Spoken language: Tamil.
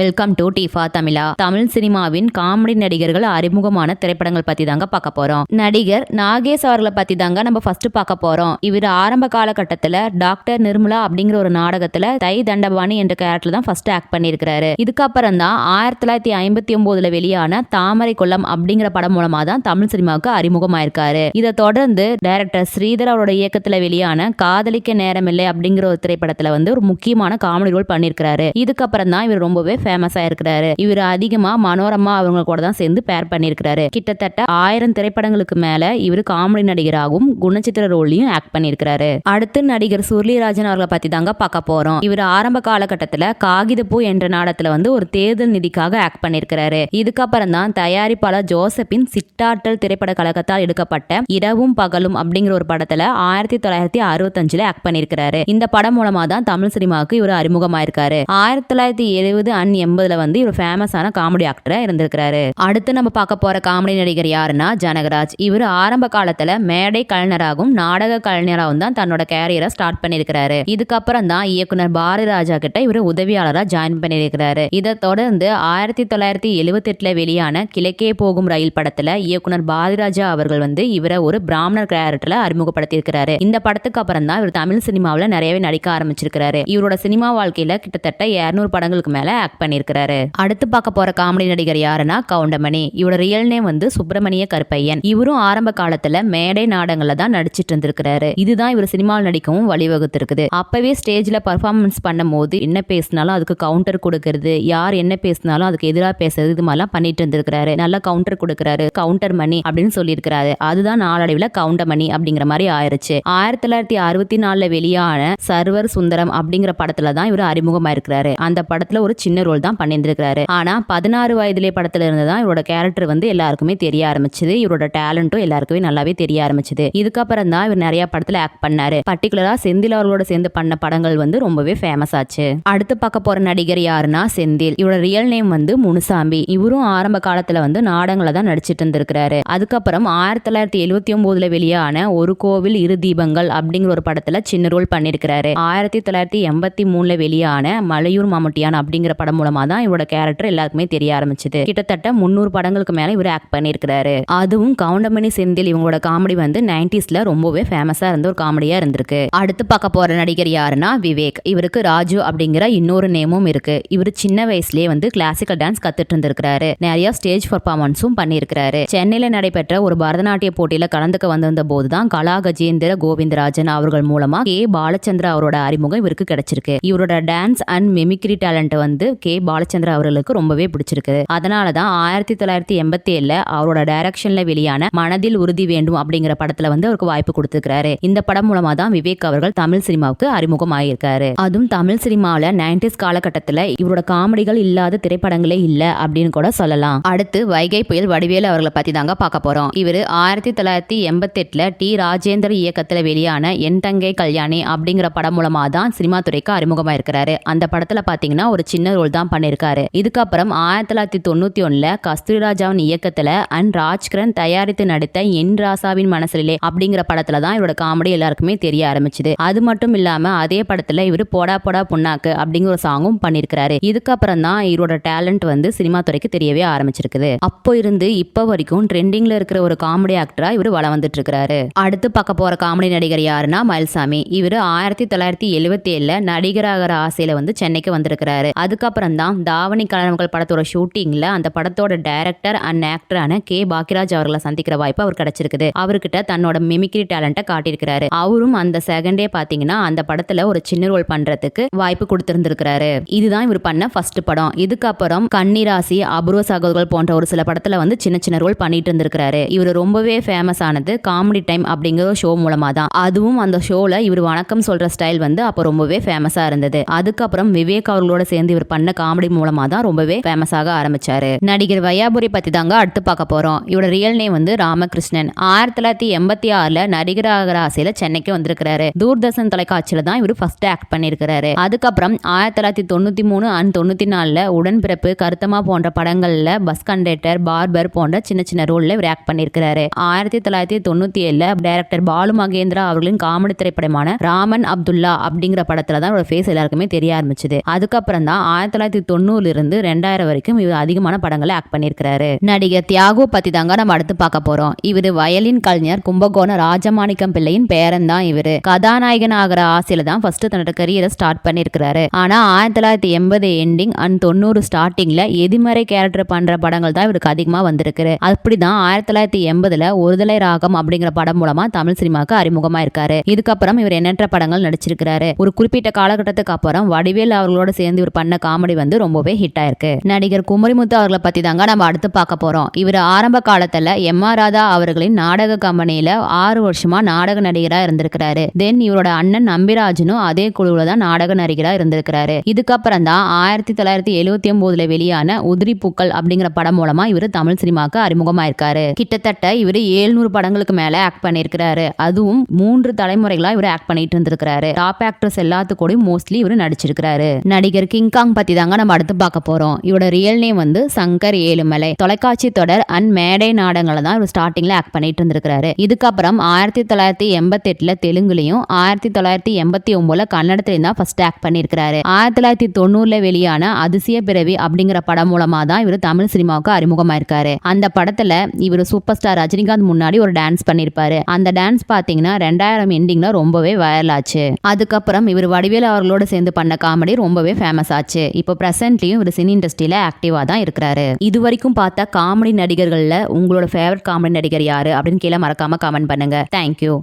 வெல்கம் டு டிஃபா தமிழா. தமிழ் சினிமாவின் காமெடி நடிகர்கள் அறிமுகமான திரைப்படங்கள் பத்தி தாங்க பார்க்க போறோம். நடிகர் நாகேஷ் அவர்களை பத்தி தாங்க நம்ம ஃபர்ஸ்ட் பார்க்க போறோம். இவர் ஆரம்ப காலகட்டத்துல டாக்டர் நிர்மலா அப்படிங்கிற ஒரு நாடகத்துல தை தண்டபாணி என்ற கேரக்டர் தான் ஃபர்ஸ்ட் ஆக்ட் பண்ணியிருக்கிறாரு. இதுக்கப்புறம் தான் 1959 வெளியான தாமரை குளம் அப்படிங்கிற படம் மூலமா தான் தமிழ் சினிமாவுக்கு அறிமுகமாயிருக்காரு. இதை தொடர்ந்து டைரக்டர் ஸ்ரீதர் அவரோட இயக்கத்துல வெளியான காதலிக்க நேரமில்லை அப்படிங்கிற ஒரு திரைப்படத்துல ஒரு முக்கியமான காமெடி ரோல் பண்ணியிருக்கிறாரு. இதுக்கப்புறம் தான் இவர் ரொம்பவே ஃபேமஸ் ஆயிருக்கிறாரு. இவர் அதிகமா மனோரமா அவங்க கூட தான் சேர்ந்து பேர் பண்ணியிருக்கிறாரு. கிட்டத்தட்ட 1000 திரைப்படங்களுக்கு மேல இவர் காமெடி நடிகராகவும் குணச்சித்திர ரோல்லையும் ஆக்ட் பண்ணியிருக்கிறாரு. அடுத்து நடிகர் சுருளிராஜன் அவர்களை பத்தி தாங்க பார்க்க போறோம். இவர் ஆரம்ப காலகட்டத்துல காகிதப்பூ என்ற நாடகத்துல ஒரு தேர்தல் நிதிக்காக ஆக்ட் பண்ணியிருக்கிறாரு. இதுக்கப்புறம் தான் தயாரிப்பாளர் ஜோசப்பின் சிட்டாற்றல் திரைப்பட கழகத்தால் எடுக்கப்பட்ட இரவும் பகலும் அப்படிங்கிற ஒரு படத்துல 1965 ஆக்ட் பண்ணியிருக்கிறாரு. இந்த படம் மூலமா தான் தமிழ் சினிமாவுக்கு இவர் அறிமுகமாயிருக்காரு. 1970 and 80 இவர் ஃபேமஸான காமெடி ஆக்டரா இருந்திருக்கிறாரு. அடுத்து நம்ம பார்க்க போற காமெடி நடிகர் யாருன்னா ஜனகராஜ். இவர் ஆரம்ப காலத்துல மேடை கலைஞராகவும் நாடக கலைஞராகவும் தான் தன்னோட கேரியரை ஸ்டார்ட் பண்ணியிருக்கிறாரு. இதுக்கப்புறம் தான் இயக்குனர் பாரதி ராஜா கிட்ட இவர் உதவியாளராக ஜாயின் பண்ணியிருக்கிறாரு. இதை தொடர்ந்து 1978 வெளியான கிழக்கே போகும் ரயில் படத்துல இயக்குனர் பாரதிராஜா அவர்கள் இவரை ஒரு பிராமணர் கேரக்டர்ல அறிமுகப்படுத்தியிருக்கிறாரு. இந்த படத்துக்கு அப்புறம் தான் இவர் தமிழ் சினிமாவில் நிறையவே நடிக்க ஆரம்பிச்சிருக்கிறாரு. இவரோட சினிமா வாழ்க்கையில கிட்டத்தட்ட 200 படங்களுக்கு மேல ஆக்ட் பண்ணியிருக்கிறாரு. அடுத்து பார்க்க போற காமெடி நடிகர் யாருன்னா கவுண்டமணி. இவரோட ரியல் நேம் சுப்பிரமணிய கருப்பையன். இவரும் ஆரம்ப காலத்துல மேடை நாடகங்கள்ல தான் நடிச்சிட்டு இருந்திருக்கிறாரு. இதுதான் இவர் சினிமாவில் நடிக்கவும் வழிவகுத்திருக்குது. அப்பவே ஸ்டேஜ்ல பர்ஃபார்மன்ஸ் பண்ணும் போது என்ன பேசினாலும் அதுக்கு கவுண்டர் கொடுக்கறது, யார் என்ன பேசினாலும் அதுக்கு எதிராக பேசுறது, இது மாதிரிலாம் பண்ணிட்டு இருந்திருக்கிறாரு. நல்ல கவுண்டர் கொடுக்கிறாரு, கவுண்டர் மணி அப்படின்னு சொல்லியிருக்கிறாரு. அதுதான் நாளடைவில் கவுண்டமணி அப்படிங்கிற மாதிரி ஆயிருச்சு. 1964 வெளியான சர்வர் சுந்தரம் அப்படிங்கிற படத்துல தான் இவர் அறிமுகமாயிருக்கிறாரு. அந்த படத்துல ஒரு சின்ன ரோல் தான் பண்ணியிருந்திருக்கிறாரு. ஆனா 16 வயதிலே படத்துல இருந்து தான் இவரோட கேரக்டர் எல்லாருக்குமே தெரிய ஆரம்பிச்சது. இவரோட டேலண்ட்டும் எல்லாருக்குமே நல்லாவே தெரிய ஆரம்பிச்சது. இதுக்கப்புறம் தான் இவர் நிறைய படத்துல ஆக்ட் பண்ணாரு. பர்டிகுலரா செந்தில் அவர்களோட சேர்ந்து பண்ண படங்கள் ரொம்பவே ஃபேமஸ் ஆச்சு. அடுத்து பார்க்க போற நடிகர் யாருன்னா செந்தில். இவரோட ரியல் நேம் முனுசாமி. இவரும் ஆரம்ப காலத்துல நாடகங்கள தான் நடிச்சிட்டு இருந்திருக்கிறாரு. அதுக்கப்புறம் 1979 வெளியான ஒரு கோவில் இரு தீபங்கள் அப்படிங்கிற ஒரு படத்துல சின்ன ரோல் பண்ணிருக்கிறாரு. 1983 வெளியான மலையூர் மம்முட்டியான் அப்படிங்கிற படம் மூலமா தான் இவரோட கேரக்டர் எல்லாருக்குமே தெரிய ஆரம்பிச்சது. கிட்டத்தட்ட 300 படங்களுக்கு மேல இவர் ஆக்ட் பண்ணியிருக்கிறாரு. அதுவும் கவுண்டமணி செந்தில் இவங்களோட காமெடி 90sல ரொம்பவே ஃபேமஸா இருந்த ஒரு காமெடியா இருந்திருக்கு. அடுத்து பார்க்க போற நடிகர் யாருன்னா விவேக். இவருக்கு ராஜு அப்படிங்கிற இன்னொரு நேமும் இருக்கு. இவர் சின்ன வயசுலயே கிளாசிக்கல் டான்ஸ் கத்துட்டு இருந்திருக்கிறாரு. நிறைய ஸ்டேஜ் பர்ஃபார்மன்ஸும் பண்ணியிருக்கிறாரு. சென்னையில நடைபெற்ற ஒரு பரதநாட்டிய போட்டியில கலந்துக்க வந்திருந்த போதுதான் கலா கஜேந்திர கோவிந்தராஜன் அவர்கள் மூலமா கே பாலச்சந்திரா அவரோட அறிமுகம் இவருக்கு கிடைச்சிருக்கு. இவரோட dance and mimicry talent K Balachandra அவர்களுக்கு ரொம்பவே பிடிச்சிருக்கு. அதனாலதான் 1987 அவரோட டைரக்ஷன்ல வெளியான மனதில் உறுதி வேண்டும் அப்படிங்கிற படத்துல அவருக்கு வாய்ப்பு கொடுத்திருக்காரு. இந்த படம் மூலமா தான் விவேக் அவர்கள் தமிழ் சினிமாவுக்கு அறிமுகம் ஆகியிருக்காரு. அதுவும் தமிழ் சினிமாவில 90s காலகட்டத்துல இவரோட காமெடிகள் இல்லாத திரைப்படங்களே இல்ல அப்படின்னு கூட சொல்லலாம். அடுத்து வைகை புயல் வடிவேலு அவர்களை பத்தி தாங்க பார்க்க போறோம். இவர் 1988 டி ராஜேந்தர் இயக்கத்துல வெளியான என் தங்கை கல்யாணி அப்படிங்கிற படம் மூலமா தான் சினிமா துறைக்கு அறிமுகமாயிருக்கிறாரு. அந்த படத்துல பாத்தீங்கன்னா ஒரு சின்ன ரோல் தான் பண்ணிருக்காரு. இதுக்கப்புறம் 1991 கஸ்தூரிராஜாவின் இயக்கத்துல அண்ட் ராஜ்கிரண் தயாரித்து நடித்த என் ராசாவின் மனசிலே அப்படிங்கிற படத்துல தான் இவரோட காமெடி எல்லாருக்குமே தெரிய ஆரம்பிச்சது. அது மட்டும் இல்லாம அதே படத்துல இவர் போடா போடா புண்ணாக்கு அப்படிங்கிற ஒரு சாங்கும் பண்ணிருக்காரு. இதுக்கப்புறம் தான் இவரோட டேலண்ட் சினிமா துறைக்கு தெரியவே ஆரம்பிச்சிருக்குது. அப்போ இருந்து இப்ப வரைக்கும் ட்ரெண்டிங்ல இருக்கிற ஒரு காமெடி ஆக்டரா இவர் வளம் வந்துட்டு இருக்காரு. அடுத்து பார்க்க போற காமெடி நடிகர் யாருன்னா மயில்சாமி. இவர் 1977 நடிகராக ஆசையில சென்னைக்கு வந்திருக்கிறாரு. அதுக்கப்புறம் தான் தாவணி கலனங்கள் படத்தோட ஷூட்டிங்ல அந்த படத்தோட டைரக்டர் அண்ட் ஆக்டரான கே பாக்கியராஜ் அவர்களை சந்திக்கிற வாய்ப்பு அவர் கிடைச்சிருக்குது. அவர்கிட்ட தன்னோட மிமிக்ரி டேலண்ட்டை காட்டியிருக்கிறாரு. அவரும் அந்த செகண்டே பாத்தீங்கன்னா அந்த படத்துல ஒரு சின்ன ரோல் பண்றதுக்கு வாய்ப்பு கொடுத்திருந்திருக்கிறாரு. இதுதான் இவர் பண்ண ஃபர்ஸ்ட் படம். இதுக்கப்புறம் கன்னிராசி, அபூர்வ சகோதரர்கள் போன்ற ஒரு சில படத்துல சின்ன சின்ன ரோல் பண்ணிட்டு இருந்திருக்கிறாரு. இவர் ரொம்பவே ஃபேமஸ் ஆனது காமெடி டைம் அப்படிங்கிற ஒரு ஷோ மூலமா தான். அதுவும் அந்த ஷோல இவர் வணக்கம் சொல்ற ஸ்டைல் அப்ப ரொம்பவே ஃபேமஸா இருந்தது. அதுக்கப்புறம் விவேக் அவர்களோட சேர்ந்து இவர் பண்ண காமெடி மூலமா தான் ரொம்பவே ஃபேமஸ் ஆக ஆரம்பிச்சாரு. நடிகர் வையாபுரி பத்தி தாங்க அடுத்து பார்க்க போறோம். இவரோட ரியல் நேம் ராமகிருஷ்ணன். 1986 நடிகராக ஆசையில சென்னைக்கு வந்திருக்கிறாரு. தூர்தர்ஷன் தொலைக்காட்சியில தான் இவர் ஃபர்ஸ்ட் ஆக்ட் பண்ணிருக்கிறாரு. அதுக்கப்புறம் 1993 and 94 உடன்பிறப்பு, கருத்தமா போன்ற படங்கள்ல பஸ் கண்டக்டர், பார்பர் போன்ற சின்ன சின்ன ரோல்ல இவர் ஆக்ட் பண்ணிருக்கிறாரு. 1997 டைரக்டர் பாலு மகேந்திரா அவர்களின் காமெடி திரைப்படமான ராமன் அப்துல்லா அப்படிங்கிற படத்துல தான் இவரோட ஃபேஸ் எல்லாருக்குமே தெரிய ஆரம்பிச்சது. அதுக்கப்புறம் தான் 1990 இருந்து 2000 வரைக்கும் இவர் அதிகமான படங்களை ஆக்ட் பண்ணியிருக்கிறாரு. நடிகர் தியாகு பத்தி தாங்க நம்ம அடுத்து பார்க்க போறோம். இவரு வயலின் கலைஞர் கும்பகோணம் ராஜமாணிக்கம் பிள்ளையின் பேரன் தான். இவரு கதாநாயகன் ஆகிற ஆசையில தான் ஃபர்ஸ்ட் தன்னோட கரியரை ஸ்டார்ட் பண்ணிருக்கிறாரு. ஆனா 1980 எண்டிங் அண்ட் 90 ஸ்டார்டிங்ல எதிர்மறை கேரக்டர் பண்ற படங்கள் தான் இவருக்கு அதிகமா வந்திருக்கு. அப்படிதான் 1980ல ஒருதலை ராகம் அப்படிங்கிற படம் மூலமா தமிழ் சினிமாக்கு அறிமுகமா இருக்காரு. இதுக்கப்புறம் இவர் எண்ணற்ற படங்கள் நடிச்சிருக்காரு. ஒரு குறிப்பிட்ட காலகட்டத்துக்கு அப்புறம் வடிவேல் அவர்களோட சேர்ந்து இவர் பண்ண காமெடி வந்து ரொம்பவே ஹிட் ஆயிருக்கு. நடிகர் குமரிமுத்து அவர்களை பத்தி தாங்க நம்ம அடுத்து பார்க்க போறோம். இவர் ஆரம்ப காலத்துல எம்.ஆர். ராதா அவர்களின் நாடக கம்பெனியில 6 வருஷமா நாடக நடிகரா இருந்திருக்கிறாரு. தென் இவரோட அண்ணன் நம்பிராஜனும் அதே குழுவுல தான் நாடக நடிகரா இருந்திருக்கிறாரு. இதுக்கப்புறம் தான் 1979ல வெளியான உதிரி பூக்கள் அப்படிங்கிற படம் மூலமா இவர் தமிழ் சினிமாக்கு அறிமுகமாயிருக்காரு. கிட்டத்தட்ட இவர் 700 படங்களுக்கு மேல ஆக்ட் பண்ணிருக்கிறாரு. அதுவும் 3 தலைமுறைகளா இவர் ஆக்ட் பண்ணிட்டு இருந்திருக்கிறாரு. டாப் ஆக்டர்ஸ் எல்லாத்துக்கூடயும் மோஸ்ட்லி இவர் நடிச்சிருக்கிறாரு. நடிகர் கிங்காங் பத்தி தாங்க நம்ம அடுத்து பார்க்க போறோம். இவரோட ரியல் நேம் வந்து சங்கர் ஏழுமலை. தொலைக்காட்சி தொடர் அண்ட் மேடை நாடகங்களை தான் இவர் ஸ்டார்டிங்ல ஆக்ட் பண்ணிட்டு இருந்திருக்கிறாரு. இதுக்கப்புறம் 1988ல தெலுங்குலையும் 1989ல கன்னடத்திலையும் தான் ஃபர்ஸ்ட் ஆக்ட் பண்ணிருக்கிறாரு. 1990ல வெளியான அதிசய பிறவி அப்படிங்கிற படம் மூலமா தான் இவர் தமிழ் சினிமாவுக்கு அறிமுகமாயிருக்காரு. அந்த படத்துல இவர் சூப்பர் ஸ்டார் ரஜினிகாந்த் முன்னாடி ஒரு டான்ஸ் பண்ணிருப்பாரு. அந்த டான்ஸ் பாத்தீங்கன்னா 2000 எண்டிங்ல ரொம்பவே வைரல் ஆச்சு. அதுக்கப்புறம் இவர் வடிவேல் அவர்களோட சேர்ந்து பண்ண காமெடி ரொம்பவே ஃபேமஸ் ஆச்சு. இப்போ பிரசன்ட்லயும் இவர் சினி இண்டஸ்ட்ரியில ஆக்டிவா தான் இருக்கிறாரு. இது வரைக்கும் பார்த்த காமெடி நடிகர்கள்ல உங்களோட ஃபேவரட் காமெடி நடிகர் யாரு அப்படின்னு கீழே மறக்காம கமெண்ட் பண்ணுங்க. தேங்க்யூ.